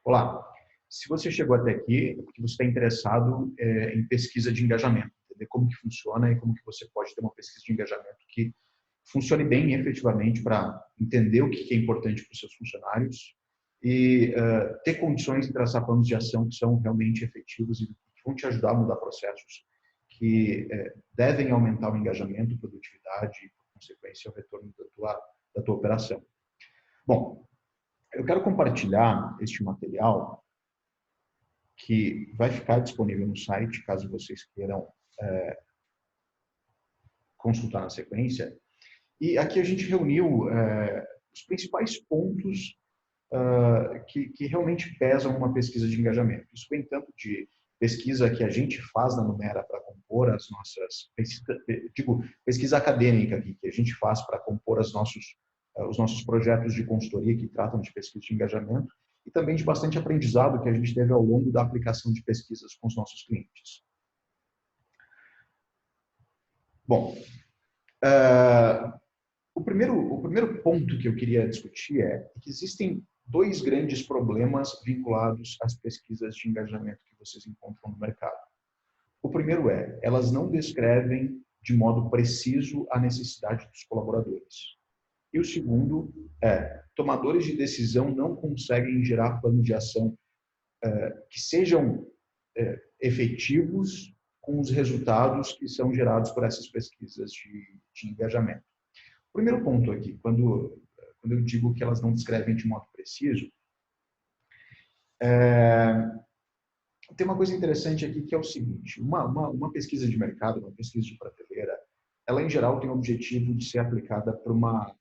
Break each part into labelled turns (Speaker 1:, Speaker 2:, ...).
Speaker 1: Olá, se você chegou até aqui, é porque você está interessado em pesquisa de engajamento, entender como que funciona e como que você pode ter uma pesquisa de engajamento que funcione bem efetivamente para entender o que é importante para os seus funcionários e ter condições de traçar planos de ação que são realmente efetivos e que vão te ajudar a mudar processos que devem aumentar o engajamento, produtividade e, por consequência, o retorno da tua operação. Bom, eu quero compartilhar este material que vai ficar disponível no site, caso vocês queiram consultar na sequência. E aqui a gente reuniu os principais pontos que realmente pesam uma pesquisa de engajamento. Isso vem tanto de pesquisa que a gente faz na Numera para compor as nossas... pesquisa acadêmica aqui, que a gente faz para compor os nossos projetos de consultoria que tratam de pesquisa de engajamento, e também de bastante aprendizado que a gente teve ao longo da aplicação de pesquisas com os nossos clientes. Bom, o primeiro ponto que eu queria discutir é que existem dois grandes problemas vinculados às pesquisas de engajamento que vocês encontram no mercado. O primeiro é, elas não descrevem de modo preciso a necessidade dos colaboradores. E o segundo é, tomadores de decisão não conseguem gerar plano de ação que sejam efetivos com os resultados que são gerados por essas pesquisas de engajamento. O primeiro ponto aqui, quando eu digo que elas não descrevem de modo preciso, tem uma coisa interessante aqui que é o seguinte, uma pesquisa de mercado, uma pesquisa de prateleira, ela em geral tem o objetivo de ser aplicada por uma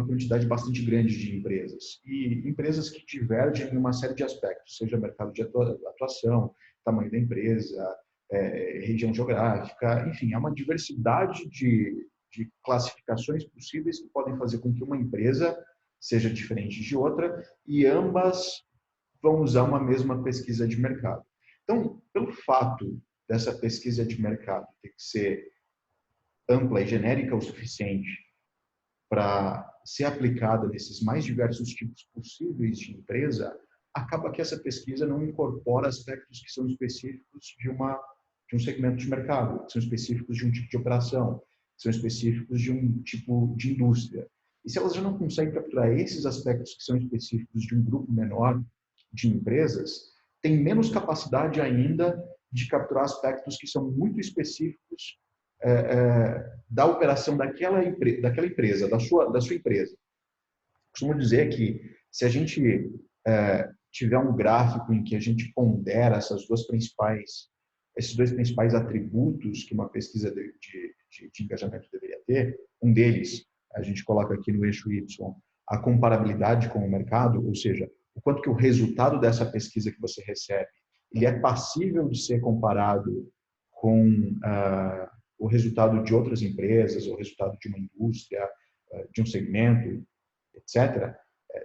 Speaker 1: quantidade bastante grande de empresas. E empresas que divergem em uma série de aspectos, seja mercado de atuação, tamanho da empresa, região geográfica, enfim, há uma diversidade de classificações possíveis que podem fazer com que uma empresa seja diferente de outra e ambas vão usar uma mesma pesquisa de mercado. Então, pelo fato dessa pesquisa de mercado ter que ser ampla e genérica o suficiente para ser aplicada nesses mais diversos tipos possíveis de empresa, acaba que essa pesquisa não incorpora aspectos que são específicos de um segmento de mercado, que são específicos de um tipo de operação, que são específicos de um tipo de indústria. E se elas já não conseguem capturar esses aspectos que são específicos de um grupo menor de empresas, tem menos capacidade ainda de capturar aspectos que são muito específicos da operação daquela empresa, da sua empresa. Costumo dizer que se a gente tiver um gráfico em que a gente pondera esses dois principais atributos que uma pesquisa de engajamento deveria ter, um deles, a gente coloca aqui no eixo Y, a comparabilidade com o mercado, ou seja, o quanto que o resultado dessa pesquisa que você recebe, ele é passível de ser comparado com o resultado de outras empresas, o resultado de uma indústria, de um segmento, etc.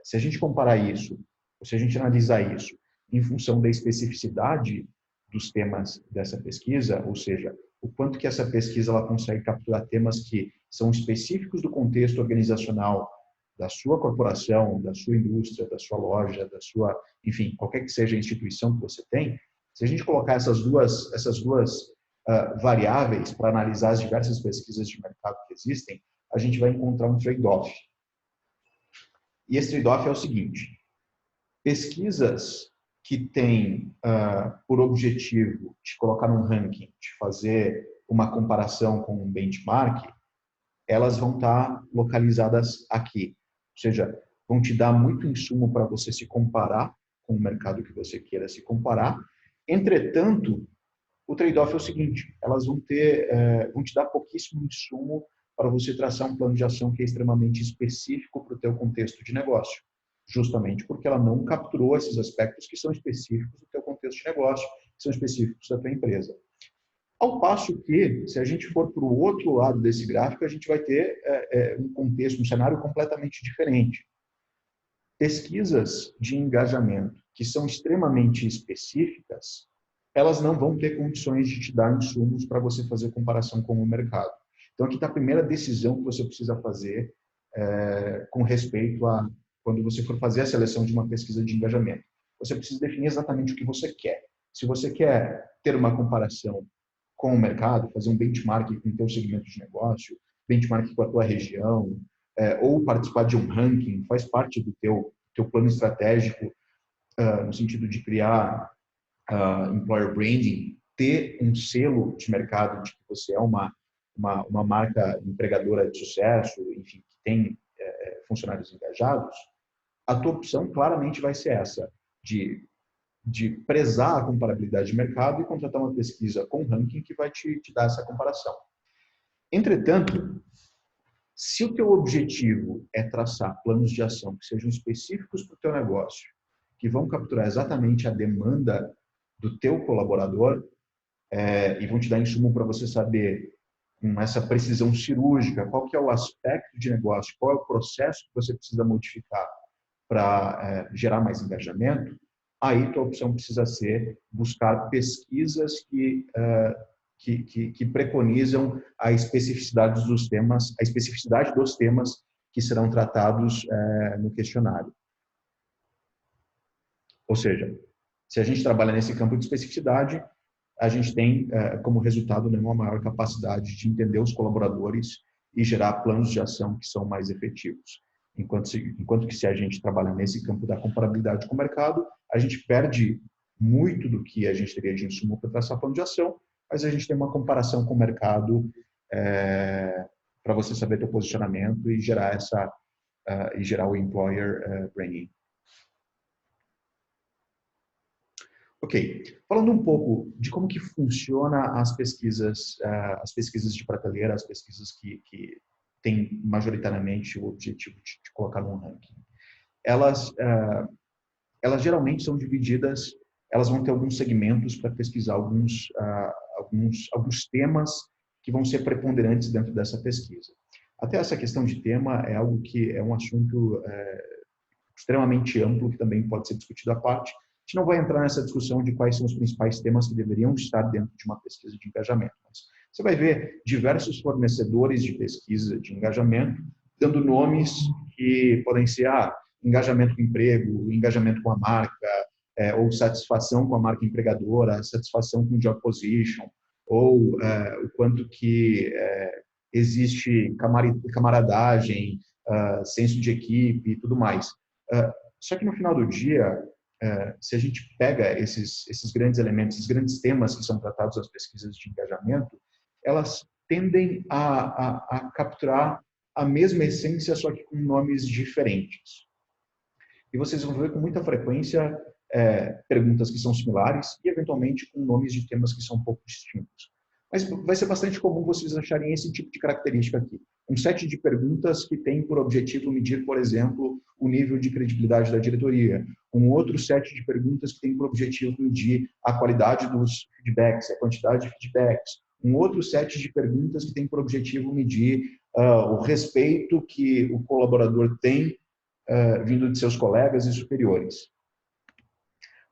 Speaker 1: Se a gente comparar isso, ou se a gente analisar isso em função da especificidade dos temas dessa pesquisa, ou seja, o quanto que essa pesquisa ela consegue capturar temas que são específicos do contexto organizacional da sua corporação, da sua indústria, da sua loja, da sua, enfim, qualquer que seja a instituição que você tem, se a gente colocar essas duas variáveis para analisar as diversas pesquisas de mercado que existem, a gente vai encontrar um trade-off. E esse trade-off é o seguinte: pesquisas que têm por objetivo te colocar num ranking, de fazer uma comparação com um benchmark, elas vão estar localizadas aqui. Ou seja, vão te dar muito insumo para você se comparar com o mercado que você queira se comparar. Entretanto, o trade-off é o seguinte: elas vão te dar pouquíssimo insumo para você traçar um plano de ação que é extremamente específico para o teu contexto de negócio, justamente porque ela não capturou esses aspectos que são específicos do teu contexto de negócio, que são específicos da tua empresa. Ao passo que, se a gente for para o outro lado desse gráfico, a gente vai ter um contexto, um cenário completamente diferente. Pesquisas de engajamento que são extremamente específicas, elas não vão ter condições de te dar insumos para você fazer comparação com o mercado. Então, aqui está a primeira decisão que você precisa fazer com respeito a quando você for fazer a seleção de uma pesquisa de engajamento, você precisa definir exatamente o que você quer. Se você quer ter uma comparação com o mercado, fazer um benchmark com o teu segmento de negócio, benchmark com a tua região, ou participar de um ranking, faz parte do teu plano estratégico, no sentido de criar employer branding, ter um selo de mercado de que você é uma marca empregadora de sucesso, enfim, que tem funcionários engajados, a tua opção claramente vai ser essa, de prezar a comparabilidade de mercado e contratar uma pesquisa com ranking que vai te dar essa comparação. Entretanto, se o teu objetivo é traçar planos de ação que sejam específicos para o teu negócio, que vão capturar exatamente a demanda do teu colaborador e vão te dar insumo para você saber, com essa precisão cirúrgica, qual que é o aspecto de negócio, qual é o processo que você precisa modificar para gerar mais engajamento, aí tua opção precisa ser buscar pesquisas que preconizam a especificidade dos temas que serão tratados no questionário. Ou seja, se a gente trabalha nesse campo de especificidade, a gente tem como resultado uma maior capacidade de entender os colaboradores e gerar planos de ação que são mais efetivos. Enquanto que se a gente trabalha nesse campo da comparabilidade com o mercado, a gente perde muito do que a gente teria de insumo para traçar plano de ação, mas a gente tem uma comparação com o mercado para você saber teu posicionamento e gerar o employer branding. Ok, falando um pouco de como que funciona as pesquisas de prateleira, as pesquisas que têm majoritariamente o objetivo de colocar num ranking. Elas geralmente são divididas, elas vão ter alguns segmentos para pesquisar alguns temas que vão ser preponderantes dentro dessa pesquisa. Até essa questão de tema é algo que é um assunto extremamente amplo, que também pode ser discutido à parte. A gente não vai entrar nessa discussão de quais são os principais temas que deveriam estar dentro de uma pesquisa de engajamento. Mas você vai ver diversos fornecedores de pesquisa de engajamento dando nomes que podem ser engajamento com o emprego, engajamento com a marca, ou satisfação com a marca empregadora, satisfação com o job position, ou o quanto que existe camaradagem, senso de equipe e tudo mais. Só que no final do dia, se a gente pega esses grandes elementos, esses grandes temas que são tratados nas pesquisas de engajamento, elas tendem a capturar a mesma essência, só que com nomes diferentes. E vocês vão ver com muita frequência perguntas que são similares e, eventualmente, com nomes de temas que são um pouco distintos. Mas vai ser bastante comum vocês acharem esse tipo de característica aqui. Um set de perguntas que tem por objetivo medir, por exemplo, o nível de credibilidade da diretoria. Um outro set de perguntas que tem por objetivo medir a qualidade dos feedbacks, a quantidade de feedbacks. Um outro set de perguntas que tem por objetivo medir o respeito que o colaborador tem vindo de seus colegas e superiores.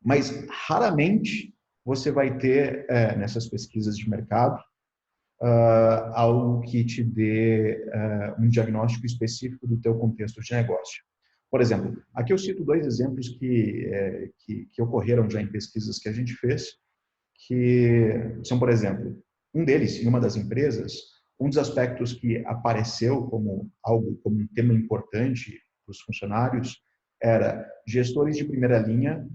Speaker 1: Mas, raramente, você vai ter, nessas pesquisas de mercado, algo que te dê um diagnóstico específico do teu contexto de negócio. Por exemplo, aqui eu cito dois exemplos que ocorreram já em pesquisas que a gente fez, que são, por exemplo, um deles, em uma das empresas, um dos aspectos que apareceu como um tema importante para os funcionários era gestores de primeira linha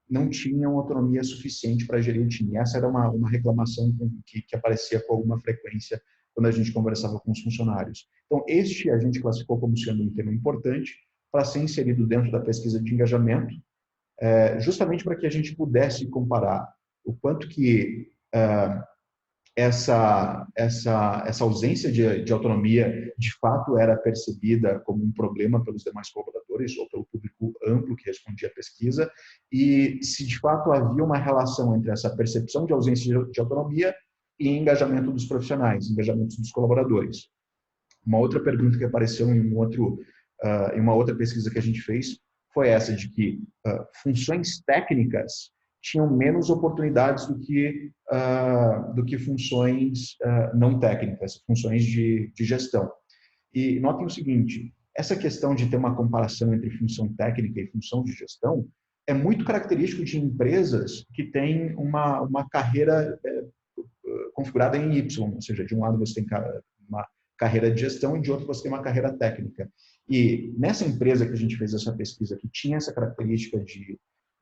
Speaker 1: não tinham autonomia suficiente para gerir o time. Essa era uma reclamação que aparecia com alguma frequência quando a gente conversava com os funcionários. Então, este a gente classificou como sendo um tema importante para ser inserido dentro da pesquisa de engajamento, justamente para que a gente pudesse comparar o quanto que essa ausência de autonomia de fato era percebida como um problema pelos demais colaboradores ou pelo público amplo que respondia à pesquisa, e se de fato havia uma relação entre essa percepção de ausência de autonomia e engajamento dos profissionais, engajamento dos colaboradores. Uma outra pergunta que apareceu em uma outra pesquisa que a gente fez foi essa de que funções técnicas tinham menos oportunidades do que funções não técnicas, funções de gestão. E notem o seguinte, essa questão de ter uma comparação entre função técnica e função de gestão é muito característico de empresas que têm uma carreira configurada em Y, ou seja, de um lado você tem uma carreira de gestão e de outro você tem uma carreira técnica. E nessa empresa que a gente fez essa pesquisa, que tinha essa característica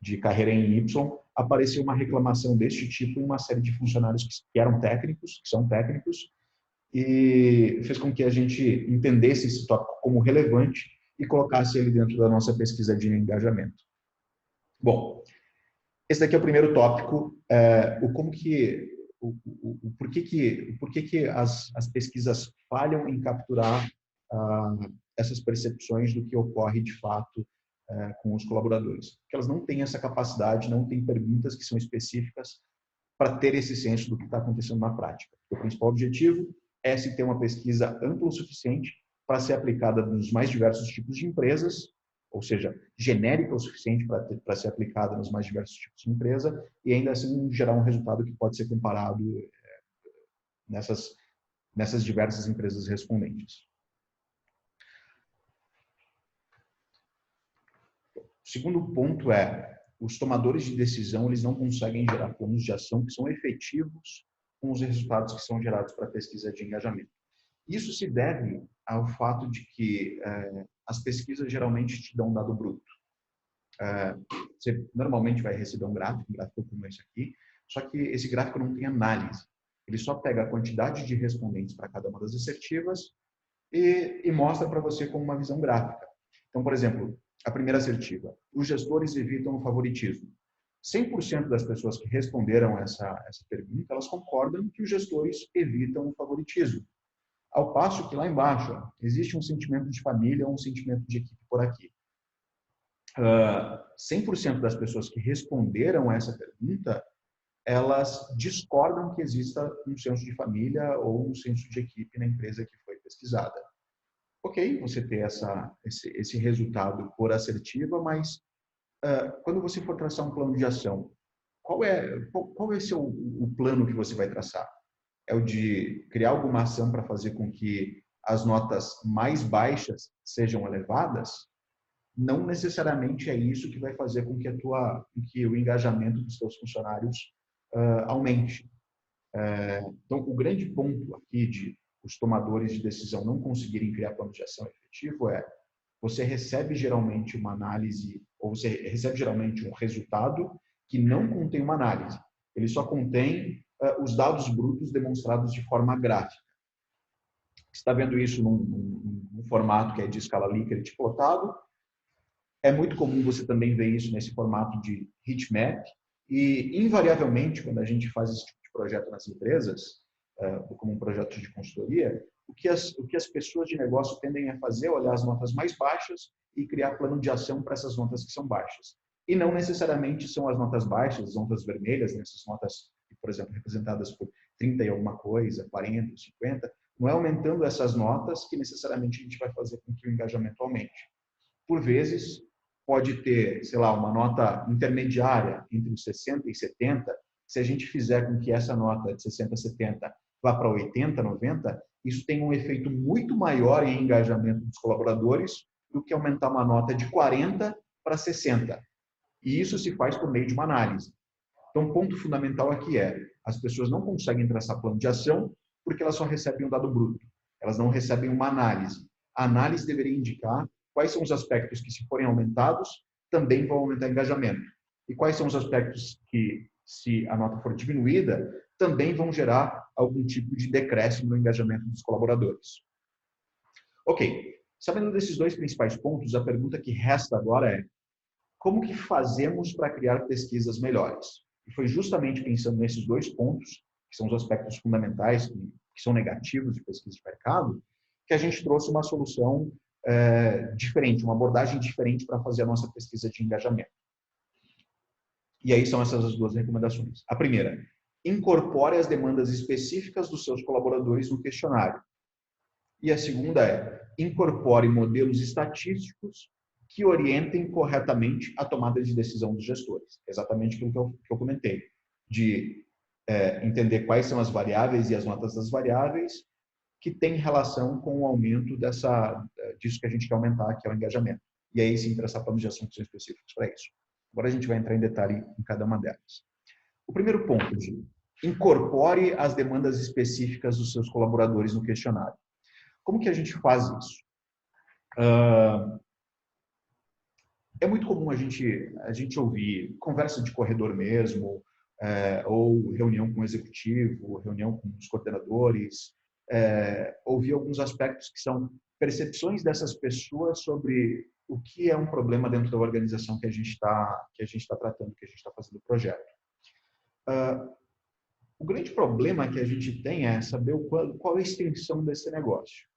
Speaker 1: de carreira em Y, apareceu uma reclamação deste tipo em uma série de funcionários que eram técnicos, que são técnicos, e fez com que a gente entendesse esse tópico como relevante e colocasse ele dentro da nossa pesquisa de engajamento. Bom, esse daqui é o primeiro tópico, por que as pesquisas falham em capturar essas percepções do que ocorre de fato com os colaboradores. Porque elas não têm essa capacidade, não têm perguntas que são específicas para ter esse senso do que está acontecendo na prática. O principal objetivo é se ter uma pesquisa ampla o suficiente para ser aplicada nos mais diversos tipos de empresas, ou seja, genérica o suficiente para ser aplicada nos mais diversos tipos de empresa e ainda assim gerar um resultado que pode ser comparado nessas diversas empresas respondentes. O segundo ponto é, os tomadores de decisão eles não conseguem gerar planos de ação que são efetivos com os resultados que são gerados para a pesquisa de engajamento. Isso se deve ao fato de que as pesquisas geralmente te dão um dado bruto. Você normalmente vai receber um gráfico como esse aqui, só que esse gráfico não tem análise. Ele só pega a quantidade de respondentes para cada uma das assertivas e mostra para você como uma visão gráfica. Então, por exemplo, a primeira assertiva, os gestores evitam o favoritismo. 100% das pessoas que responderam essa pergunta, elas concordam que os gestores evitam o favoritismo. Ao passo que lá embaixo existe um sentimento de família ou um sentimento de equipe por aqui. 100% das pessoas que responderam essa pergunta, elas discordam que exista um senso de família ou um senso de equipe na empresa que foi pesquisada. Ok, você ter esse resultado por assertiva, mas quando você for traçar um plano de ação, qual é o plano que você vai traçar? É o de criar alguma ação para fazer com que as notas mais baixas sejam elevadas? Não necessariamente é isso que vai fazer com que o engajamento dos seus funcionários aumente. Então, o grande ponto aqui de os tomadores de decisão não conseguirem criar plano de ação efetivo é você recebe geralmente uma análise ou você recebe geralmente um resultado que não contém uma análise. Ele só contém os dados brutos demonstrados de forma gráfica. Você está vendo isso num formato que é de escala Likert plotado. É muito comum você também ver isso nesse formato de heatmap. E, invariavelmente, quando a gente faz esse tipo de projeto nas empresas, como um projeto de consultoria, o que as pessoas de negócio tendem a fazer é olhar as notas mais baixas e criar plano de ação para essas notas que são baixas. E não necessariamente são as notas baixas, as notas vermelhas, né? Essas notas, por exemplo, representadas por 30 e alguma coisa, 40, 50, não é aumentando essas notas que necessariamente a gente vai fazer com que o engajamento aumente. Por vezes, pode ter, sei lá, uma nota intermediária entre os 60 e 70, se a gente fizer com que essa nota de 60 a 70 vá para 80, 90, isso tem um efeito muito maior em engajamento dos colaboradores do que aumentar uma nota de 40 para 60. E isso se faz por meio de uma análise. Então, o ponto fundamental aqui é, as pessoas não conseguem traçar plano de ação porque elas só recebem um dado bruto. Elas não recebem uma análise. A análise deveria indicar quais são os aspectos que, se forem aumentados, também vão aumentar o engajamento. E quais são os aspectos que, se a nota for diminuída, também vão gerar algum tipo de decréscimo no engajamento dos colaboradores. Ok, sabendo desses dois principais pontos, a pergunta que resta agora é como que fazemos para criar pesquisas melhores? E foi justamente pensando nesses dois pontos, que são os aspectos fundamentais, que são negativos de pesquisa de mercado, que a gente trouxe uma solução diferente, uma abordagem diferente para fazer a nossa pesquisa de engajamento. E aí são essas as duas recomendações. A primeira, incorpore as demandas específicas dos seus colaboradores no questionário. E a segunda é, incorpore modelos estatísticos que orientem corretamente a tomada de decisão dos gestores. Exatamente aquilo que eu comentei, de entender quais são as variáveis e as notas das variáveis que tem relação com o aumento disso que a gente quer aumentar, que é o engajamento. E aí sim traçar planos de ação que são específicos para isso. Agora a gente vai entrar em detalhe em cada uma delas. O primeiro ponto, Gil, incorpore as demandas específicas dos seus colaboradores no questionário. Como que a gente faz isso? É muito comum a gente ouvir conversa de corredor mesmo, ou reunião com o executivo, reunião com os coordenadores, ouvir alguns aspectos que são percepções dessas pessoas sobre o que é um problema dentro da organização que a gente está tratando, que a gente está fazendo o projeto. O grande problema que a gente tem é saber qual é a extensão desse negócio.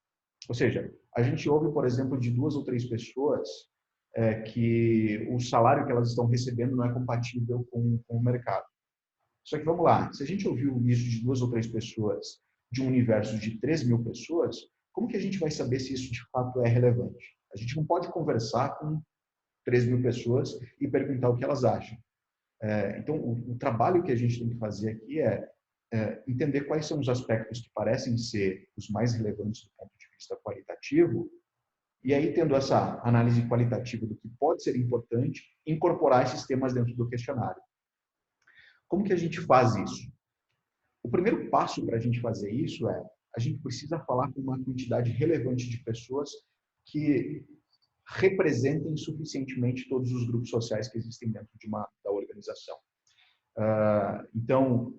Speaker 1: Ou seja, a gente ouve, por exemplo, de 2 ou 3 pessoas que o salário que elas estão recebendo não é compatível com o mercado. Só que vamos lá, se a gente ouviu isso de 2 ou 3 pessoas de um universo de 3.000 pessoas, como que a gente vai saber se isso de fato é relevante? A gente não pode conversar com 3.000 pessoas e perguntar o que elas acham. Então, o trabalho que a gente tem que fazer aqui é entender quais são os aspectos que parecem ser os mais relevantes do ponto de vista qualitativo, e aí, tendo essa análise qualitativa do que pode ser importante, incorporar esses temas dentro do questionário. Como que a gente faz isso? O primeiro passo para a gente fazer isso é a gente precisa falar com uma quantidade relevante de pessoas que representem suficientemente todos os grupos sociais que existem dentro da organização. Então,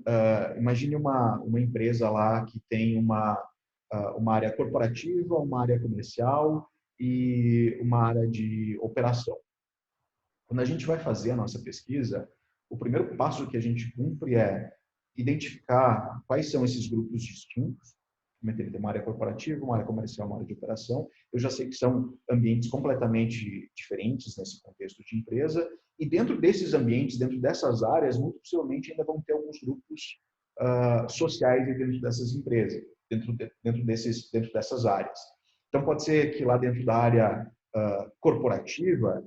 Speaker 1: imagine uma empresa lá que tem uma área corporativa, uma área comercial e uma área de operação. Quando a gente vai fazer a nossa pesquisa, o primeiro passo que a gente cumpre é identificar quais são esses grupos distintos. Tem uma área corporativa, uma área comercial, uma área de operação. Eu já sei que são ambientes completamente diferentes nesse contexto de empresa. E dentro desses ambientes, dentro dessas áreas, muito possivelmente ainda vão ter alguns grupos sociais dentro dessas empresas, dentro dessas áreas. Então, pode ser que lá dentro da área corporativa,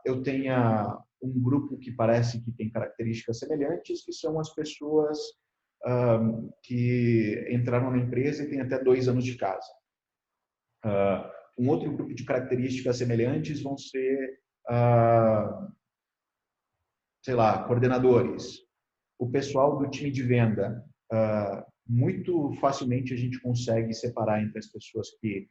Speaker 1: eu tenha um grupo que parece que tem características semelhantes, que são as pessoas que entraram na empresa e têm até 2 anos de casa. Um outro grupo de características semelhantes vão ser, sei lá, coordenadores. O pessoal do time de venda. Muito facilmente a gente consegue separar entre as pessoas que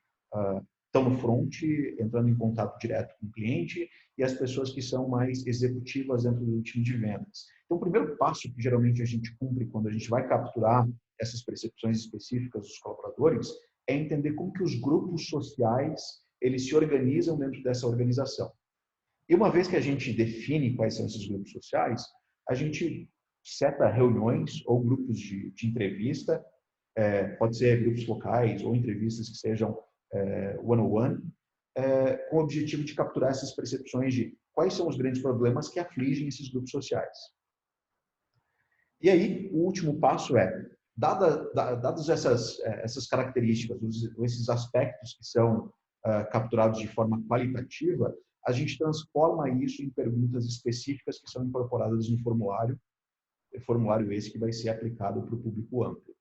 Speaker 1: estão no front, entrando em contato direto com o cliente, e as pessoas que são mais executivas dentro do time de vendas. Então, o primeiro passo que geralmente a gente cumpre quando a gente vai capturar essas percepções específicas dos colaboradores é entender como que os grupos sociais eles se organizam dentro dessa organização. E uma vez que a gente define quais são esses grupos sociais, a gente seta reuniões ou grupos de entrevista, pode ser grupos locais ou entrevistas que sejam one-on-one, com o objetivo de capturar essas percepções de quais são os grandes problemas que afligem esses grupos sociais. E aí, o último passo é, dadas essas características, esses aspectos que são capturados de forma qualitativa, a gente transforma isso em perguntas específicas que são incorporadas no formulário esse que vai ser aplicado para o público amplo.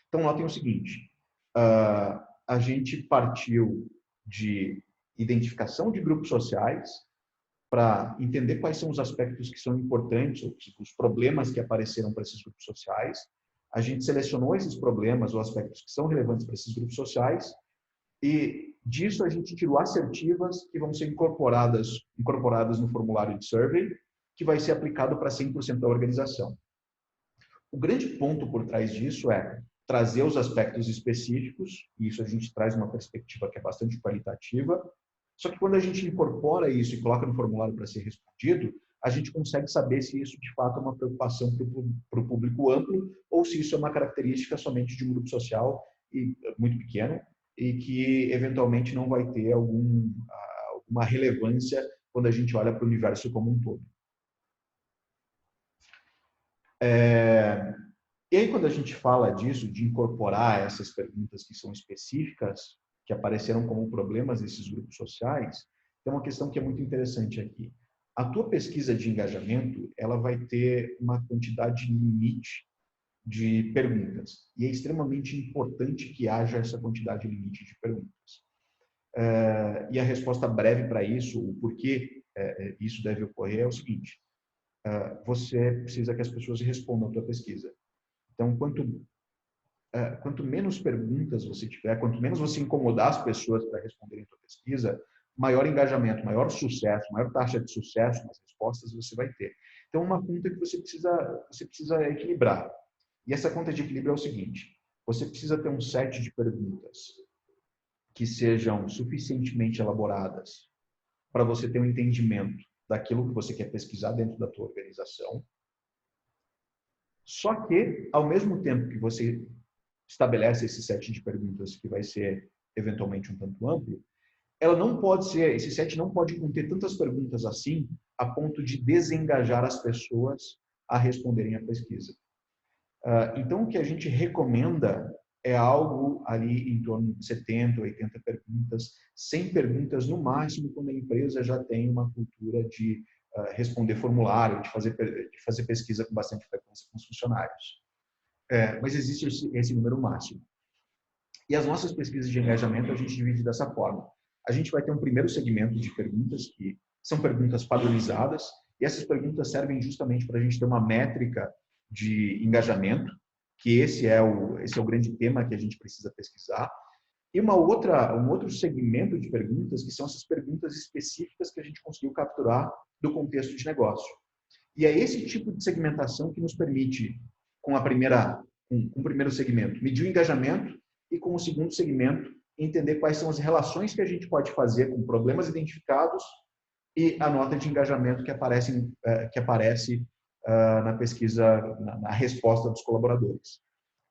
Speaker 1: Então, notem o seguinte, a gente partiu de identificação de grupos sociais para entender quais são os aspectos que são importantes, os problemas que apareceram para esses grupos sociais. A gente selecionou esses problemas ou aspectos que são relevantes para esses grupos sociais e disso a gente tirou assertivas que vão ser incorporadas no formulário de survey, que vai ser aplicado para 100% da organização. O grande ponto por trás disso é trazer os aspectos específicos, e isso a gente traz uma perspectiva que é bastante qualitativa, só que quando a gente incorpora isso e coloca no formulário para ser respondido, a gente consegue saber se isso de fato é uma preocupação para o público amplo ou se isso é uma característica somente de um grupo social muito pequeno e que eventualmente não vai ter alguma relevância quando a gente olha para o universo como um todo. E aí, quando a gente fala disso, de incorporar essas perguntas que são específicas, que apareceram como problemas desses grupos sociais, tem uma questão que é muito interessante aqui. A tua pesquisa de engajamento, ela vai ter uma quantidade limite de perguntas. E é extremamente importante que haja essa quantidade limite de perguntas. E a resposta breve para isso, o porquê isso deve ocorrer, é o seguinte: você precisa que as pessoas respondam a tua pesquisa. Então, quanto menos perguntas você tiver, quanto menos você incomodar as pessoas para responderem a tua pesquisa, maior engajamento, maior sucesso, maior taxa de sucesso nas respostas você vai ter. Então, uma conta que você precisa equilibrar. E essa conta de equilíbrio é o seguinte: você precisa ter um set de perguntas que sejam suficientemente elaboradas para você ter um entendimento daquilo que você quer pesquisar dentro da tua organização. Só que, ao mesmo tempo que você estabelece esse set de perguntas que vai ser eventualmente um tanto amplo, esse set não pode conter tantas perguntas assim a ponto de desengajar as pessoas a responderem à pesquisa. Então, o que a gente recomenda é algo ali em torno de 70, 80 perguntas, 100 perguntas no máximo, quando a empresa já tem uma cultura de responder formulário, de fazer pesquisa com bastante frequência com os funcionários. Mas existe esse número máximo. E as nossas pesquisas de engajamento a gente divide dessa forma. A gente vai ter um primeiro segmento de perguntas que são perguntas padronizadas, e essas perguntas servem justamente para a gente ter uma métrica de engajamento, que esse é o grande tema que a gente precisa pesquisar. E um outro segmento de perguntas, que são essas perguntas específicas que a gente conseguiu capturar do contexto de negócio. E é esse tipo de segmentação que nos permite, com o primeiro segmento, medir o engajamento, e com o segundo segmento, entender quais são as relações que a gente pode fazer com problemas identificados e a nota de engajamento que aparece na pesquisa, na resposta dos colaboradores.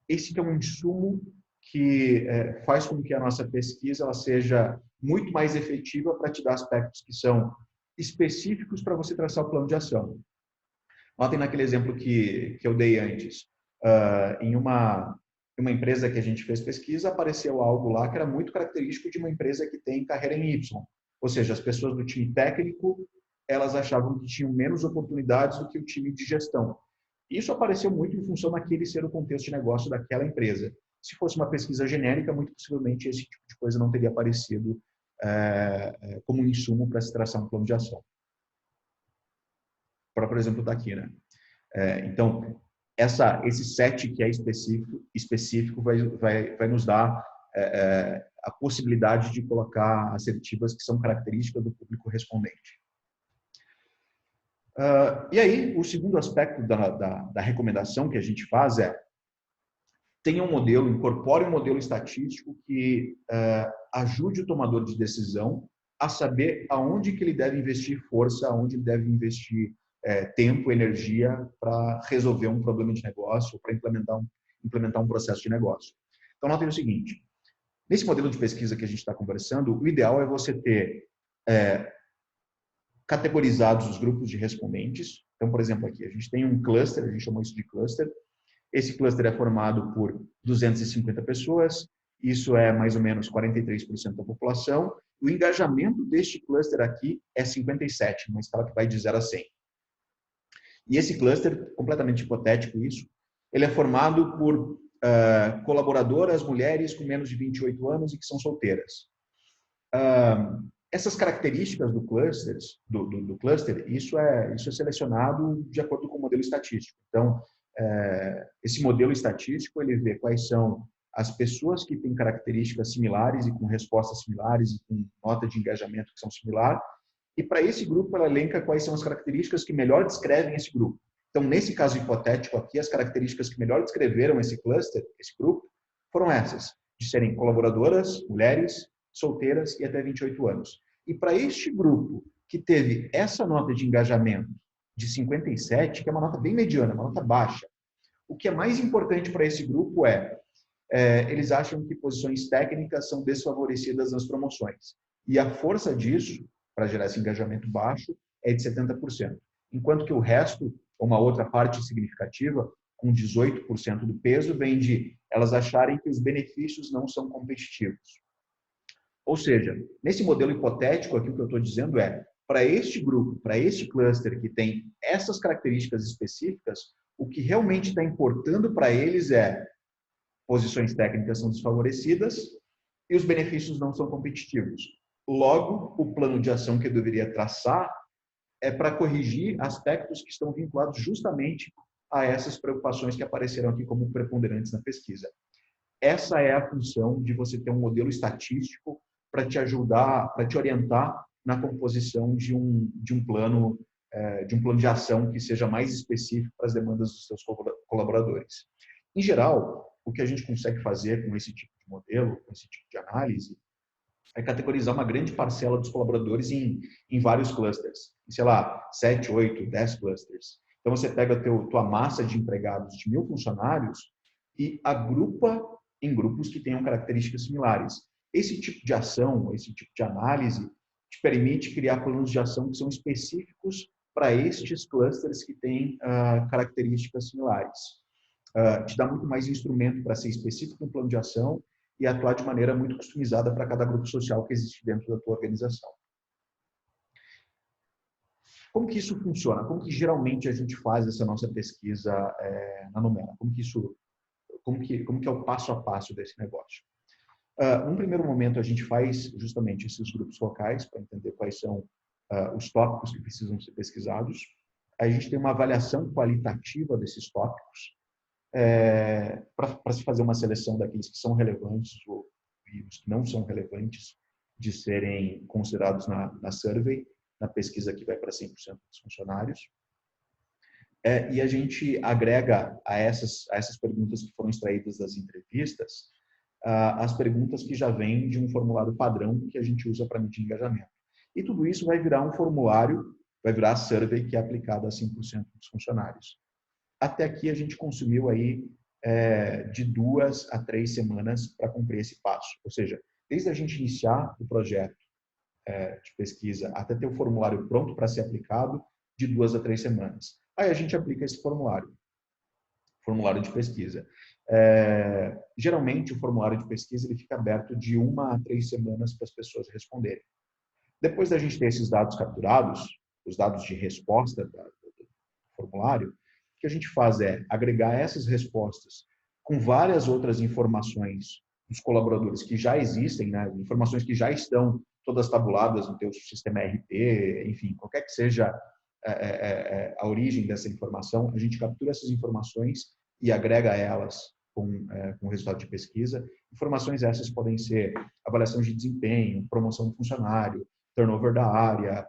Speaker 1: Esse que é um insumo que faz com que a nossa pesquisa ela seja muito mais efetiva para te dar aspectos que são específicos para você traçar o plano de ação. Notem naquele exemplo que eu dei antes. Em uma empresa que a gente fez pesquisa, apareceu algo lá que era muito característico de uma empresa que tem carreira em Y. Ou seja, as pessoas do time técnico, elas achavam que tinham menos oportunidades do que o time de gestão. Isso apareceu muito em função daquele ser o contexto de negócio daquela empresa. Se fosse uma pesquisa genérica, muito possivelmente esse tipo de coisa não teria aparecido como um insumo para se traçar um plano de ação. O próprio exemplo está aqui, né? Então, esse set que é específico vai nos dar a possibilidade de colocar assertivas que são características do público respondente. E aí, o segundo aspecto da recomendação que a gente faz tenha um modelo, incorpore um modelo estatístico que ajude o tomador de decisão a saber aonde que ele deve investir força, aonde ele deve investir tempo, energia para resolver um problema de negócio, para implementar um processo de negócio. Então, notem o seguinte: nesse modelo de pesquisa que a gente está conversando, o ideal é você ter categorizados os grupos de respondentes. Então, por exemplo, aqui a gente tem um cluster, a gente chamou isso de cluster. Esse cluster é formado por 250 pessoas, isso é mais ou menos 43% da população. O engajamento deste cluster aqui é 57, uma escala que vai de 0 a 100. E esse cluster, completamente hipotético isso, ele é formado por colaboradoras, mulheres com menos de 28 anos e que são solteiras. Essas características do cluster, isso é selecionado de acordo com o modelo estatístico. Então, esse modelo estatístico, ele vê quais são as pessoas que têm características similares e com respostas similares e com nota de engajamento que são similar. E para esse grupo, ela elenca quais são as características que melhor descrevem esse grupo. Então, nesse caso hipotético aqui, as características que melhor descreveram esse cluster, esse grupo, foram essas: de serem colaboradoras, mulheres, solteiras e até 28 anos. E para este grupo que teve essa nota de engajamento de 57, que é uma nota bem mediana, uma nota baixa, o que é mais importante para esse grupo eles acham que posições técnicas são desfavorecidas nas promoções. E a força disso, para gerar esse engajamento baixo, é de 70%. Enquanto que o resto, uma outra parte significativa, com 18% do peso, vem de elas acharem que os benefícios não são competitivos. Ou seja, nesse modelo hipotético aqui, o que eu estou dizendo para este grupo, para este cluster que tem essas características específicas, o que realmente está importando para eles é posições técnicas são desfavorecidas e os benefícios não são competitivos. Logo, o plano de ação que eu deveria traçar é para corrigir aspectos que estão vinculados justamente a essas preocupações que apareceram aqui como preponderantes na pesquisa. Essa é a função de você ter um modelo estatístico para te ajudar, para te orientar na composição de um plano de ação que seja mais específico para as demandas dos seus colaboradores. Em geral, o que a gente consegue fazer com esse tipo de modelo, com esse tipo de análise, é categorizar uma grande parcela dos colaboradores em vários clusters, sei lá, 7, 8, 10 clusters. Então, você pega a tua massa de empregados de 1.000 funcionários e agrupa em grupos que tenham características similares. Esse tipo de ação, esse tipo de análise, te permite criar planos de ação que são específicos para estes clusters que têm características similares. Te dá muito mais instrumento para ser específico no plano de ação e atuar de maneira muito customizada para cada grupo social que existe dentro da tua organização. Como que isso funciona? Como que geralmente a gente faz essa nossa pesquisa na Numera? Como que é o passo a passo desse negócio? Num primeiro momento, a gente faz justamente esses grupos focais para entender quais são os tópicos que precisam ser pesquisados. A gente tem uma avaliação qualitativa desses tópicos para se fazer uma seleção daqueles que são relevantes e os que não são relevantes de serem considerados na survey, na pesquisa que vai para 100% dos funcionários. E a gente agrega a essas perguntas que foram extraídas das entrevistas, as perguntas que já vêm de um formulário padrão que a gente usa para medir engajamento. E tudo isso vai virar um formulário, vai virar a survey que é aplicada a 100% dos funcionários. Até aqui a gente consumiu aí de 2 a 3 semanas para cumprir esse passo. Ou seja, desde a gente iniciar o projeto de pesquisa até ter o formulário pronto para ser aplicado, de 2 a 3 semanas. Aí a gente aplica esse formulário de pesquisa. Geralmente, o formulário de pesquisa ele fica aberto de 1 a 3 semanas para as pessoas responderem. Depois da gente ter esses dados capturados, os dados de resposta do formulário, o que a gente faz é agregar essas respostas com várias outras informações dos colaboradores que já existem, né? Informações que já estão todas tabuladas no teu sistema ERP, enfim, qualquer que seja a origem dessa informação, a gente captura essas informações e agrega elas com o resultado de pesquisa. Informações essas podem ser avaliação de desempenho, promoção do funcionário, turnover da área,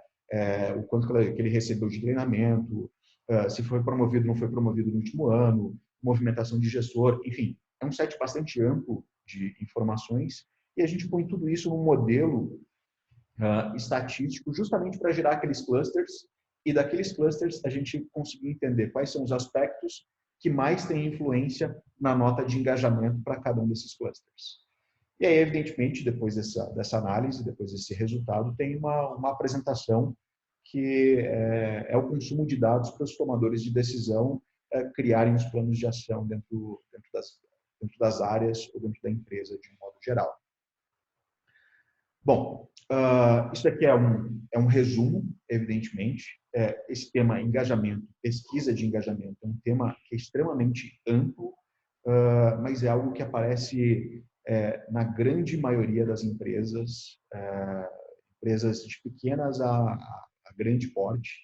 Speaker 1: o quanto que ele recebeu de treinamento, se foi promovido ou não foi promovido no último ano, movimentação de gestor, enfim, é um set bastante amplo de informações e a gente põe tudo isso num modelo estatístico justamente para gerar aqueles clusters e daqueles clusters a gente conseguir entender quais são os aspectos que mais têm influência na nota de engajamento para cada um desses clusters. E aí, evidentemente, depois dessa análise, depois desse resultado, tem uma apresentação que é o consumo de dados para os tomadores de decisão criarem os planos de ação dentro das áreas ou dentro da empresa de um modo geral. Bom, isso aqui é um resumo, evidentemente. Esse tema engajamento, pesquisa de engajamento, é um tema que é extremamente amplo, mas é algo que aparece na grande maioria das empresas, empresas de pequenas a grande porte.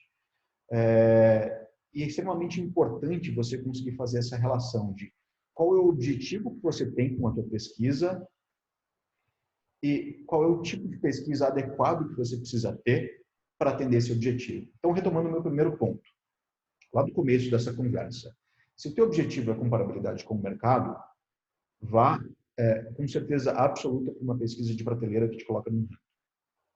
Speaker 1: E é extremamente importante você conseguir fazer essa relação de qual é o objetivo que você tem com a tua pesquisa e qual é o tipo de pesquisa adequado que você precisa ter para atender esse objetivo. Então, retomando o meu primeiro ponto, lá do começo dessa conversa. Se o teu objetivo é comparabilidade com o mercado, vá com certeza absoluta para uma pesquisa de prateleira que te coloca no ranking.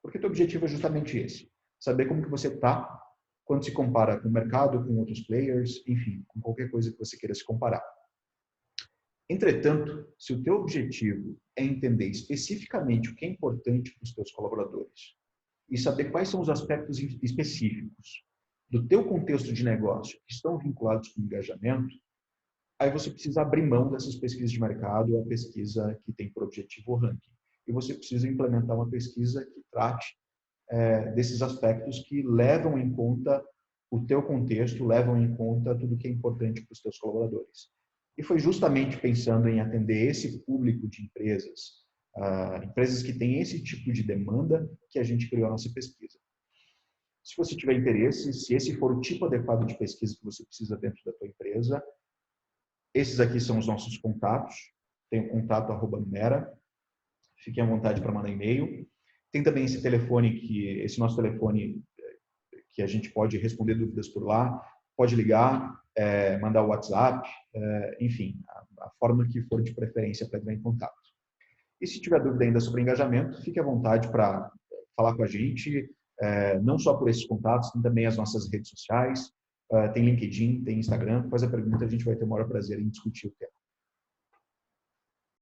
Speaker 1: Porque o teu objetivo é justamente esse. Saber como que você está quando se compara com o mercado, com outros players, enfim, com qualquer coisa que você queira se comparar. Entretanto, se o teu objetivo é entender especificamente o que é importante para os teus colaboradores e saber quais são os aspectos específicos do teu contexto de negócio que estão vinculados com o engajamento, aí você precisa abrir mão dessas pesquisas de mercado ou a pesquisa que tem por objetivo o ranking. E você precisa implementar uma pesquisa que trate desses aspectos que levam em conta o teu contexto, levam em conta tudo que é importante para os teus colaboradores. E foi justamente pensando em atender esse público de empresas, empresas que têm esse tipo de demanda, que a gente criou a nossa pesquisa. Se você tiver interesse, se esse for o tipo adequado de pesquisa que você precisa dentro da tua empresa, esses aqui são os nossos contatos. Tem o contato @Numera. Fiquem à vontade para mandar e-mail. Tem também esse telefone, esse nosso telefone, que a gente pode responder dúvidas por lá. Pode ligar, mandar o WhatsApp, enfim, a forma que for de preferência para entrar em contato. E se tiver dúvida ainda sobre engajamento, fique à vontade para falar com a gente, não só por esses contatos, tem também as nossas redes sociais, tem LinkedIn, tem Instagram. Faz a pergunta, a gente vai ter o maior prazer em discutir o tema.